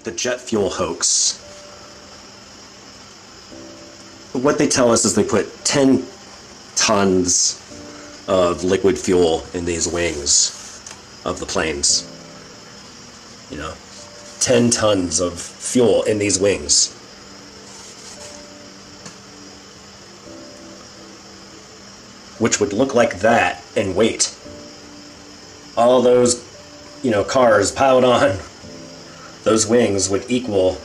the jet fuel hoax. What they tell us is they put 10 tons of liquid fuel in these wings of the planes. 10 tons of fuel in these wings. Which would look like that in weight. All those, cars piled on those wings would equal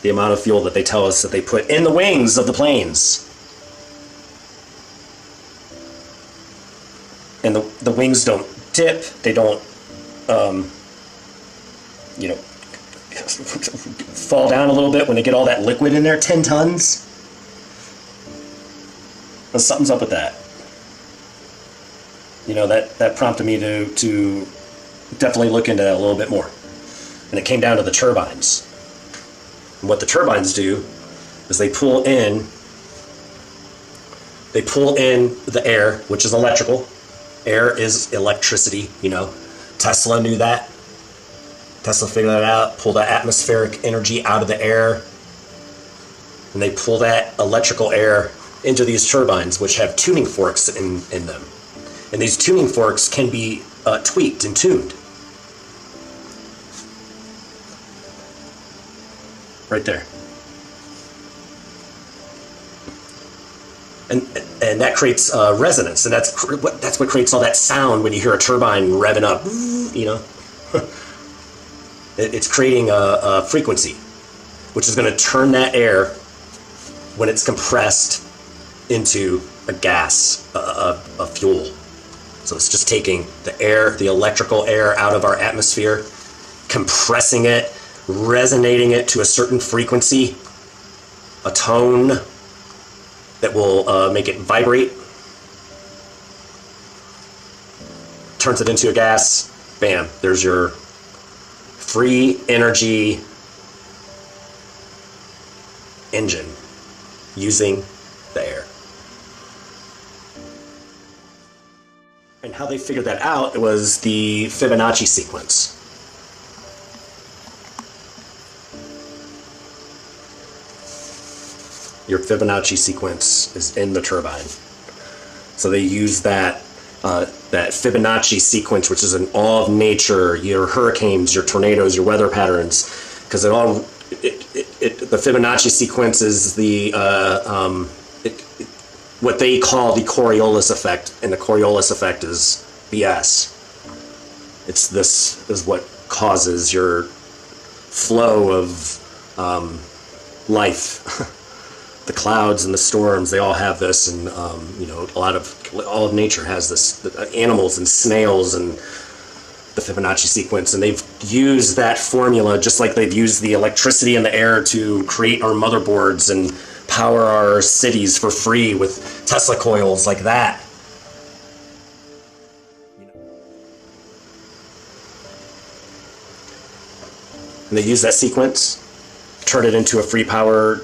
the amount of fuel that they tell us that they put in the wings of the planes. And the wings don't dip, they don't, fall down a little bit when they get all that liquid in there. 10 tons? Well, something's up with that. That prompted me to definitely look into that a little bit more. And it came down to the turbines. And what the turbines do is they pull in the air, which is electrical. Air is electricity, Tesla knew that. Tesla figured that out, pull that atmospheric energy out of the air, and they pull that electrical air into these turbines, which have tuning forks in them. And these tuning forks can be tweaked and tuned. Right there. And that creates resonance, and that's what creates all that sound when you hear a turbine revving up. It's creating a frequency, which is going to turn that air, when it's compressed, into a gas, a fuel. So it's just taking the air, the electrical air out of our atmosphere, compressing it, resonating it to a certain frequency, a tone that will make it vibrate, turns it into a gas, bam, there's your free energy engine using the air. And how they figured that out was the Fibonacci sequence. Your Fibonacci sequence is in the turbine. So they use that Fibonacci sequence, which is in all of nature, your hurricanes, your tornadoes, your weather patterns, because the Fibonacci sequence is what they call the Coriolis effect, and the Coriolis effect is BS. This is what causes your flow of life. The clouds and the storms, they all have this, and all of nature has this. Animals and snails and the Fibonacci sequence, and they've used that formula just like they've used the electricity in the air to create our motherboards and power our cities for free with Tesla coils like that. And they use that sequence, turn it into a free power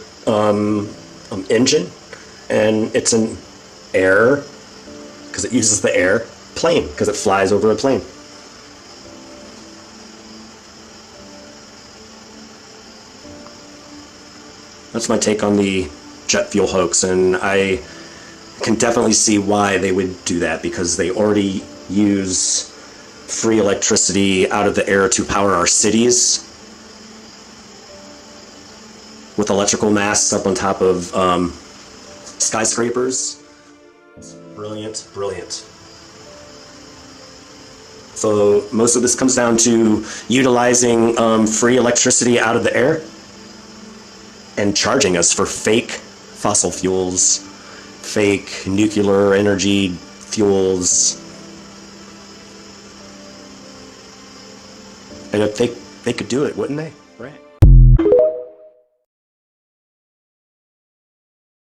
engine, and it's an air, because it uses the air, plane, because it flies over a plane. That's my take on the jet fuel hoax, and I can definitely see why they would do that, because they already use free electricity out of the air to power our cities with electrical masts up on top of skyscrapers. It's brilliant, brilliant. So most of this comes down to utilizing free electricity out of the air and charging us for fake fossil fuels, fake nuclear energy fuels. And if they could do it, wouldn't they?